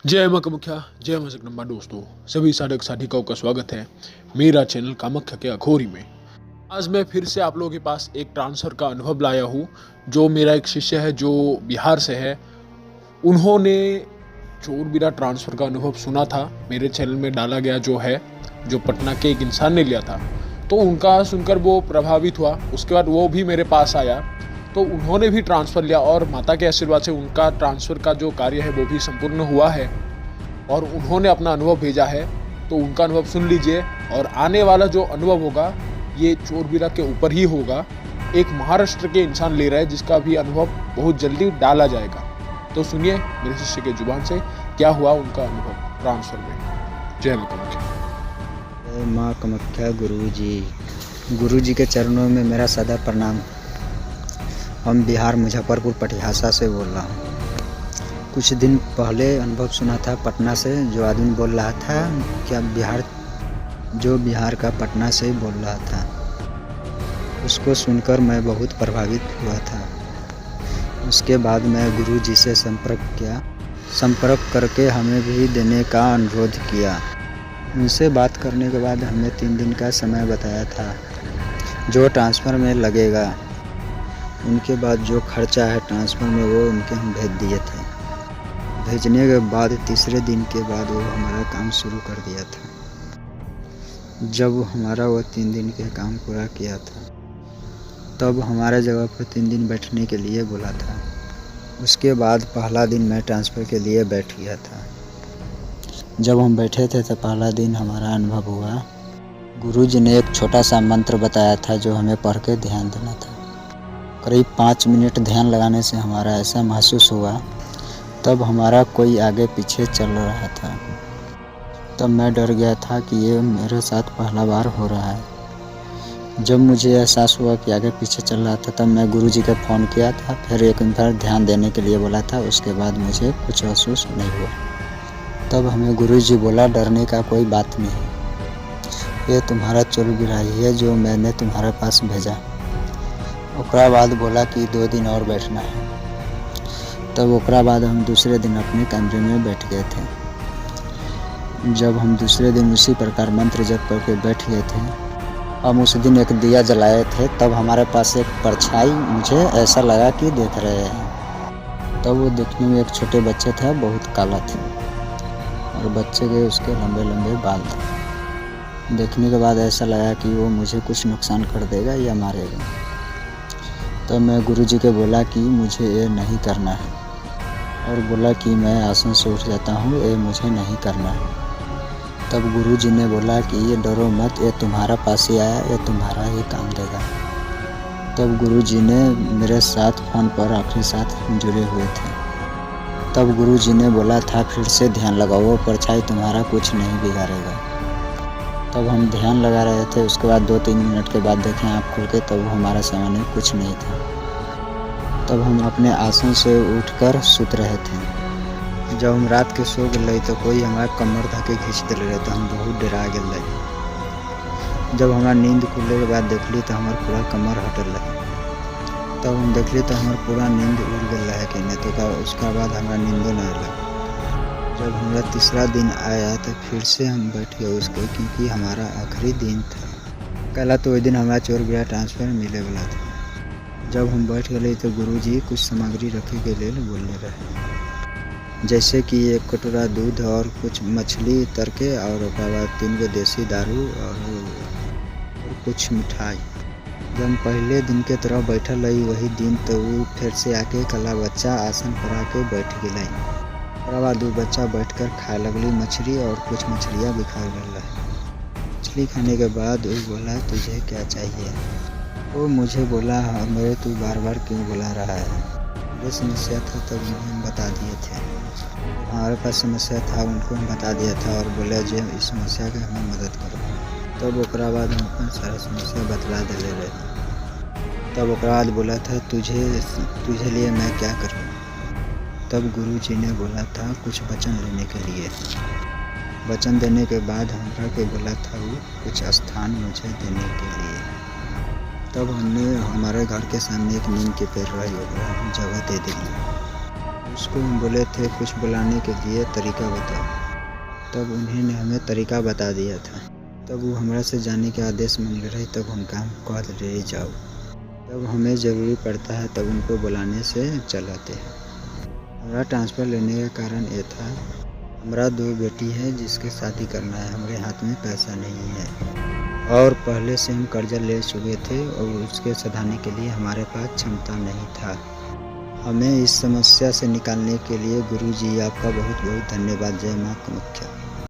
जय मां कामाख्या, जय मां जगदम्बा। दोस्तों, सभी साधक साधिकाओं का स्वागत है मेरा चैनल कामाख्या के अखोरी में। आज मैं फिर से आप लोगों के पास एक ट्रांसफ़र का अनुभव लाया हूँ। जो मेरा एक शिष्य है जो बिहार से है, उन्होंने चोरबीरा ट्रांसफ़र का अनुभव सुना था, मेरे चैनल में डाला गया जो है, जो पटना के एक इंसान ने लिया था। तो उनका सुनकर वो प्रभावित हुआ। उसके बाद वो भी मेरे पास आया, तो उन्होंने भी ट्रांसफ़र लिया और माता के आशीर्वाद से उनका ट्रांसफ़र का जो कार्य है वो भी संपूर्ण हुआ है और उन्होंने अपना अनुभव भेजा है। तो उनका अनुभव सुन लीजिए और आने वाला जो अनुभव होगा ये चोरबीरा के ऊपर ही होगा। एक महाराष्ट्र के इंसान ले रहा है जिसका भी अनुभव बहुत जल्दी डाला जाएगा। तो सुनिए मेरे शिष्य के जुबान से क्या हुआ उनका अनुभव ट्रांसफ़र में। जय मां कामाख्या। जय माँ कामाख्या। गुरु जी के चरणों में मेरा सदा प्रणाम। हम बिहार मुजफ्फरपुर पटिहासा से बोल रहा हूँ। कुछ दिन पहले अनुभव सुना था पटना से, जो आदमी बोल रहा था क्या बिहार का पटना से ही बोल रहा था। उसको सुनकर मैं बहुत प्रभावित हुआ था। उसके बाद मैं गुरु जी से संपर्क करके हमें भी देने का अनुरोध किया। उनसे बात करने के बाद हमने 3 दिन का समय बताया था जो ट्रांसफ़र में लगेगा। उनके बाद जो खर्चा है ट्रांसफ़र में वो उनके हम भेज दिए थे। भेजने के बाद तीसरे दिन के बाद वो हमारा काम शुरू कर दिया था। जब हमारा वो 3 दिन के काम पूरा किया था तब हमारे जगह पर 3 दिन बैठने के लिए बोला था। उसके बाद पहला दिन मैं ट्रांसफ़र के लिए बैठ गया था। जब हम बैठे थे तो पहला दिन हमारा अनुभव हुआ। गुरु जी ने एक छोटा सा मंत्र बताया था जो हमें पढ़ के ध्यान देना था। करीब 5 मिनट ध्यान लगाने से हमारा ऐसा महसूस हुआ, तब हमारा कोई आगे पीछे चल रहा था। तब मैं डर गया था कि ये मेरे साथ पहला बार हो रहा है। जब मुझे एहसास हुआ कि आगे पीछे चल रहा था तब मैं गुरु जी को फ़ोन किया था, फिर एक बार ध्यान देने के लिए बोला था। उसके बाद मुझे कुछ महसूस नहीं हुआ। तब हमें गुरु जी बोला डरने का कोई बात नहीं, ये तुम्हारा चोरबीरा ही है जो मैंने तुम्हारे पास भेजा। ओकरा बाद बोला कि 2 दिन और बैठना है। तब ओकरा बाद हम दूसरे दिन अपने कमरे में बैठ गए थे। जब हम दूसरे दिन उसी प्रकार मंत्र जप करके बैठ गए थे, हम उस दिन एक दिया जलाए थे। तब हमारे पास एक परछाई मुझे ऐसा लगा कि देख रहे हैं। तब वो देखने में एक छोटे बच्चे थे, बहुत काला थे और बच्चे के उसके लंबे लंबे बाल थे। देखने के बाद ऐसा लगा कि वो मुझे कुछ नुकसान कर देगा या मारेगा। तब मैं गुरु जी को बोला कि मुझे ये नहीं करना है और बोला कि मैं आसन से उठ जाता हूँ, ये मुझे नहीं करना है। तब गुरु जी ने बोला कि ये डरो मत, ये तुम्हारा पास ही आया, ये तुम्हारा ही काम देगा। तब गुरु जी ने मेरे साथ फ़ोन पर आखिरी साथ जुड़े हुए थे। तब गुरु जी ने बोला था फिर से ध्यान लगाओ, वो परछाई तुम्हारा कुछ नहीं बिगाड़ेगा। तब हम ध्यान लगा रहे थे। उसके बाद 2-3 मिनट के बाद देखें आँख खोल के, तब हमारे सामने कुछ नहीं था। तब हम अपने आसन से उठकर सुत रहे थे। जब हम रात के सो गए तो कोई हमारा कमर धके खींच दिल रहे तो हम बहुत डरा गए। जब हमारा नींद खुलने के बाद देखली तो हमार पूरा कमर हटल रहे। तब हम देखली तो हमार पूरा नींद उड़ गया है कि नहीं। तो उसका बाद हमारा नींदो नहीं लगा। जब हमारा तीसरा दिन आया तो फिर से हम बैठ गए उसको, क्योंकि हमारा आखिरी दिन था। कहला तो वही दिन हमारा चोरबीरा ट्रांसफ़र मिले वाला था। जब हम बैठ गए तो गुरु जी कुछ सामग्री रखे के लिए बोलने रहे, जैसे कि 1 कटोरा दूध और कुछ मछली तर के और उसके बाद 3 गो देसी दारू और कुछ मिठाई। जब हम पहले दिन के तरह बैठल रही वही दिन, तो वो फिर से आके कला बच्चा आसन पर आके बैठ गई। उसके बाद वो बच्चा बैठकर खाए लगली मछली और कुछ मछलियाँ भी खा रहा है। मछली खाने के बाद वो बोला तुझे क्या चाहिए। वो मुझे बोला मेरे तू बार बार क्यों बुला रहा है। जो समस्या था तब हम बता दिए थे। हमारे पास समस्या था उनको हम बता दिया था और बोले जो इस समस्या के हमें मदद करो। तब ओकरा बाद हम अपन सारा समस्या बतला दिले रहे। तब ओकरा बाद बोला था तुझे लिए मैं क्या करूँ। तब गुरु जी ने बोला था कुछ वचन लेने के लिए। वचन देने के बाद हमरा के बोला था वो कुछ स्थान मुझे देने के लिए। तब हमने हमारे घर के सामने एक नीम के पेड़ रही, हम जगह दे दिली। उसको हम बोले थे कुछ बुलाने के लिए तरीका बताओ, तब उन्होंने हमें तरीका बता दिया था। तब वो हमरा से जाने के आदेश मांग रहे, तब हम काम कह रहे जाओ। तब हमें ज़रूरी पड़ता है तब उनको बुलाने से चलाते हैं। हमारा ट्रांसफ़र लेने का कारण ये था, हमारा 2 बेटी है जिसके शादी करना है, हमारे हाथ में पैसा नहीं है और पहले से हम कर्जा ले चुके थे और उसके सधाने के लिए हमारे पास क्षमता नहीं था। हमें इस समस्या से निकालने के लिए गुरुजी आपका बहुत बहुत धन्यवाद। जय माँ कामाख्या।